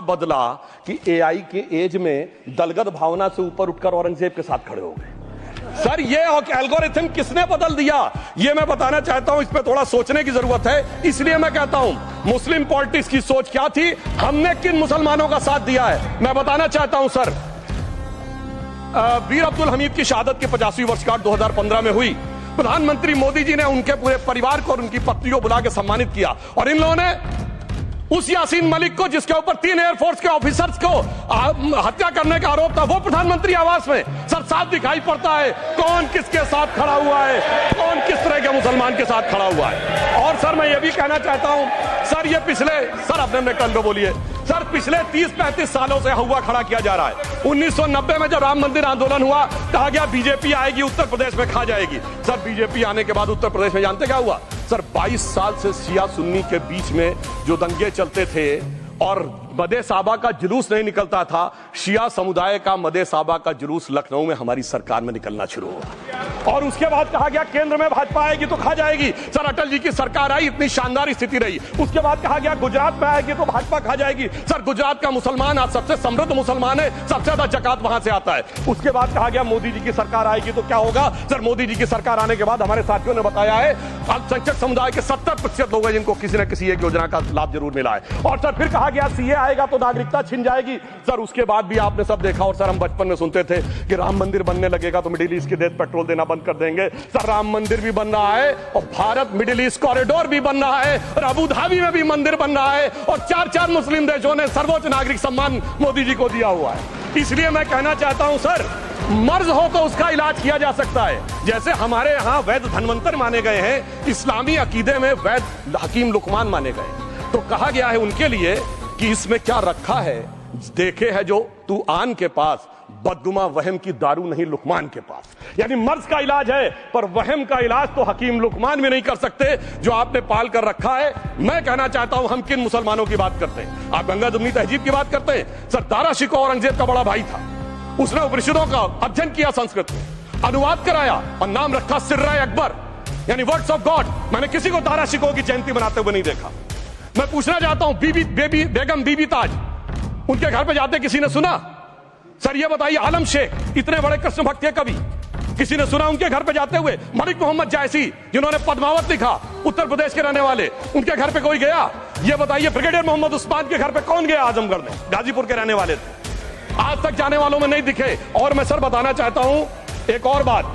बदला कि एआई के एज में दलगत भावना से ऊपर उठकर औरंगजेब के साथ खड़े हो गए। सर ये एल्गोरिथम किसने बदल दिया, ये मैं बताना चाहता हूं। इस पे थोड़ा सोचने की जरूरत है। इसलिए मैं कहता हूं मुस्लिम पॉलिटिक्स की सोच क्या थी, हमने किन मुसलमानों का साथ दिया है। मैं बताना चाहता हूं सर, वीर अब्दुल हमीद की शहादत की 50वीं वर्षगांठ 2015 में हुई। प्रधानमंत्री मोदी जी ने उनके पूरे परिवार को और उनकी पत्नी को बुला के सम्मानित किया, और इन लोगों ने उस यासीन मलिक को, जिसके ऊपर 3 एयरफोर्स के ऑफिसर्स को हत्या करने का आरोप था, वो प्रधानमंत्री आवास में। सर साफ दिखाई पड़ता है कौन किसके साथ खड़ा हुआ है, कौन किस तरह के मुसलमान के साथ खड़ा हुआ है। और सर मैं ये भी कहना चाहता हूं सर, ये पिछले सर अपने कल बोलिए सर, पिछले 30-35 सालों से हुआ खड़ा किया जा रहा है। 1990 में जब राम मंदिर आंदोलन हुआ, कहा गया बीजेपी आएगी उत्तर प्रदेश में खा जाएगी। सर बीजेपी आने के बाद उत्तर प्रदेश में जानते क्या हुआ सर, 22 साल से शिया सुन्नी के बीच में जो दंगे चलते थे और मदे साबा का जुलूस नहीं निकलता था, शिया समुदाय का मदे साबा का जुलूस लखनऊ में हमारी सरकार में निकलना शुरू हुआ। और उसके बाद कहा गया केंद्र में भाजपा आएगी तो खा जाएगी। सर अटल जी की सरकार आई, इतनी शानदार स्थिति रही। उसके बाद कहा गया गुजरात में आएगी तो भाजपा खा जाएगी। सर गुजरात का मुसलमान आज सबसे समृद्ध मुसलमान है, सबसे ज्यादा जकात वहां से आता है। उसके बाद कहा गया मोदी जी की सरकार आएगी तो क्या होगा। सर मोदी जी की सरकार आने के बाद हमारे साथियों ने बताया है अल्पसंख्यक समुदाय के 70% लोग हैं जिनको किसी न किसी एक योजना का लाभ जरूर मिला है। और सर फिर कहा गया सीए आएगा तो नागरिकता छिन जाएगी। सर उसके बाद भी आपने सब देखा, और सर हम बचपन में सुनते थे कि राम मंदिर बनने लगेगा तो मिडिल ईस्ट के देश पेट्रोल देना बंद कर देंगे। सर राम मंदिर भी बन रहा है, और भारत मिडिल ईस्ट कॉरिडोर भी बन रहा है, और अबू धाबी में भी मंदिर बन रहा है, और 4 मुस्लिम देशों ने सर्वोच्च नागरिक सम्मान मोदी जी को दिया हुआ है। इसलिए मैं कहना चाहता हूं सर, मर्ज हो तो उसका इलाज किया जा सकता है। जैसे हमारे यहाँ वैद धन्वंतर माने गए हैं, इस्लामी अकीदे में वैद हकीम लुकमान माने गए, तो कहा गया है उनके लिए कि इसमें क्या रखा है, देखे है जो तू आन के पास, बदगुमा वहम की दारू नहीं लुकमान के पास। यानी मर्ज का इलाज है, पर वहम का इलाज तो हकीम लुकमान भी नहीं कर सकते जो आपने पाल कर रखा है। मैं कहना चाहता हूं हम किन मुसलमानों की बात करते हैं। आप गंगा जमुनी तहजीब की बात करते हैं। सर दारा शिकोह औरंगजेब का बड़ा भाई था, उसने उपनिषदों का अध्ययन किया, संस्कृत में अनुवाद कराया और नाम रखा सिर्रा अकबर, यानी वर्ड्स ऑफ गॉड। मैंने किसी को दारा शिकोह की जयंती बनाते हुए नहीं देखा। मैं पूछना चाहता हूं बेगम बीबी ताज, उनके घर पे जाते किसी ने सुना। सर ये बताइए आलम शेख, इतने बड़े कृष्ण भक्त के कवि, किसी ने सुना उनके घर पे जाते हुए। मलिक मोहम्मद जायसी जिन्होंने पद्मावत लिखा, उत्तर प्रदेश के रहने वाले, उनके घर पे कोई गया? ये बताइए ब्रिगेडियर मोहम्मद उस्मान के घर पे कौन गया? आजमगढ़ में, गाजीपुर के रहने वाले थे, आज तक जाने वालों में नहीं दिखे। और मैं सर बताना चाहता हूं एक और बात,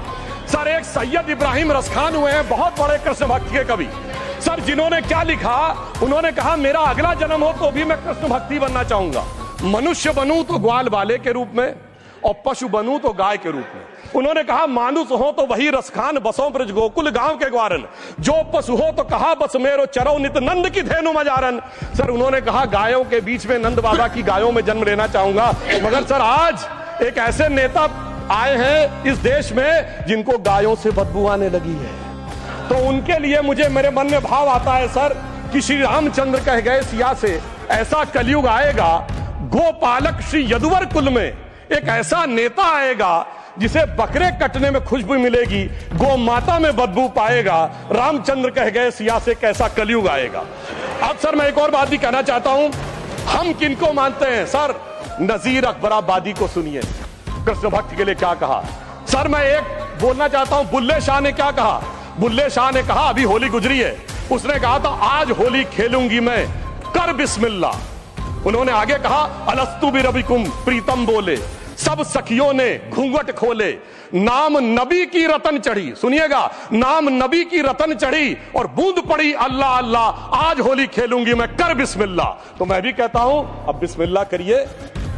सर एक सैयद इब्राहिम रसखान हुए हैं, बहुत बड़े कृष्ण भक्त के कवि। सर जिन्होंने क्या लिखा, उन्होंने कहा मेरा अगला जन्म हो तो भी मैं कृष्ण भक्ति बनना चाहूंगा। मनुष्य बनूं तो ग्वाल बाले के रूप में, और पशु बनूं तो गाय के रूप में। उन्होंने कहा मानुष हो तो वही रसखान, बसों ब्रज गोकुल गांव के ग्वारन। जो पशु हो तो कहा बस मेरो चरो नित नंद की धेनु मजारन। सर उन्होंने कहा गायों के बीच में नंद बाबा की गायों में जन्म लेना चाहूंगा। मगर सर आज एक ऐसे नेता आए हैं इस देश में जिनको गायों से बदबू आने लगी है, तो उनके लिए मुझे मेरे मन में भाव आता है सर कि श्री रामचंद्र कह गए सिया से, ऐसा कलयुग आएगा गोपालक श्री यदुवर कुल में एक ऐसा नेता आएगा जिसे बकरे कटने में खुशबू मिलेगी, गौ माता में बदबू पाएगा। रामचंद्र कह गए सिया से कैसा कलयुग आएगा। अब सर मैं एक और बात भी कहना चाहता हूं, हम किनको मानते हैं सर? नजीर अकबराबादी को सुनिए, कृष्ण भक्त के लिए क्या कहा। सर मैं एक बोलना चाहता हूं, बुल्ले शाह ने क्या कहा? बुल्ले शाह ने कहा, अभी होली गुजरी है, उसने कहा था आज होली खेलूंगी मैं, कर बिस्मिल्लाह। उन्होंने आगे कहा, अलस्तु बिरबिकुम, प्रीतम बोले, सब सखियों ने घूंघट खोले, नाम नबी की रतन चढ़ी, सुनिएगा, नाम नबी की रतन चढ़ी और बूंद पड़ी अल्लाह अल्लाह, आज होली खेलूंगी मैं, कर बिस्मिल्लाह। तो मैं भी कहता हूं अब बिस्मिल्लाह करिए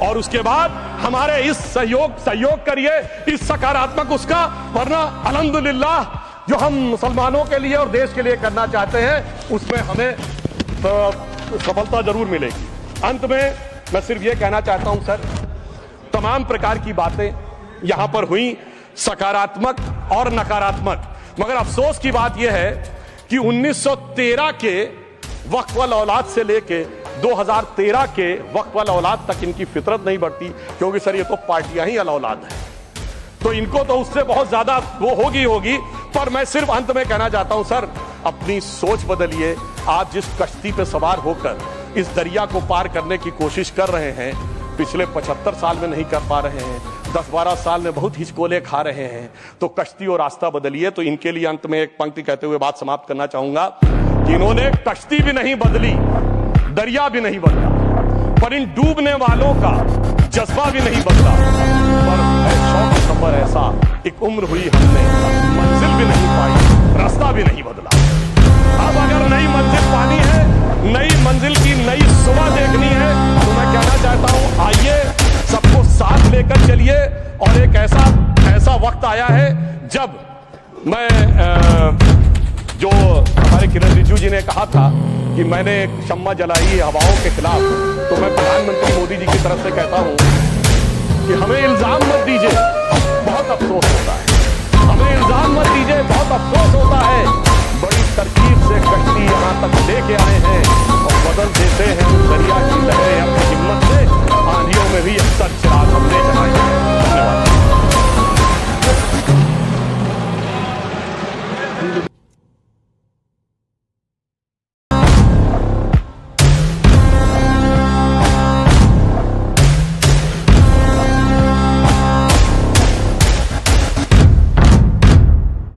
और उसके बाद हमारे इस सहयोग करिए, इस सकारात्मक उसका, वरना अल्हम्दुलिल्लाह जो हम मुसलमानों के लिए और देश के लिए करना चाहते हैं उसमें हमें सफलता जरूर मिलेगी। अंत में मैं सिर्फ ये कहना चाहता हूं सर, तमाम प्रकार की बातें यहां पर हुई, सकारात्मक और नकारात्मक, मगर अफसोस की बात यह है कि 1913 के वक्फ वाल औलाद से लेके 2013 के वक्फ वाल औलाद तक इनकी फितरत नहीं बढ़ती, क्योंकि सर ये तो पार्टियां ही अल औलाद है, तो इनको तो उससे बहुत ज्यादा वो होगी। पर मैं सिर्फ अंत में कहना चाहता हूं सर, अपनी सोच बदलिए। आप जिस कश्ती पे सवार होकर इस दरिया को पार करने की कोशिश कर रहे हैं, पिछले 75 साल में नहीं कर पा रहे हैं, 10-12 साल में बहुत हिचकोले खा रहे हैं, तो कश्ती और रास्ता बदलिए। तो इनके लिए अंत में एक पंक्ति कहते हुए बात समाप्त करना चाहूंगा कि इन्होंने कश्ती भी नहीं बदली, दरिया भी नहीं बदला, पर इन डूबने वालों का जज्बा भी नहीं बदला। पर है शौक सफर ऐसा, एक उम्र हुई हमने, मंजिल भी नहीं पाई, रास्ता भी नहीं बदला। अब अगर नई मंजिल पानी है, नई मंजिल की नई सुबह देखनी है, तो मैं कहना चाहता हूं आइए सबको साथ लेकर चलिए। और एक ऐसा वक्त आया है जब मैं जो हमारे किरण रिजिजू जी ने कहा था कि मैंने शम्मा जलाई हवाओं के खिलाफ, तो मैं प्रधानमंत्री मोदी जी की तरफ से कहता हूं कि हमें इल्जाम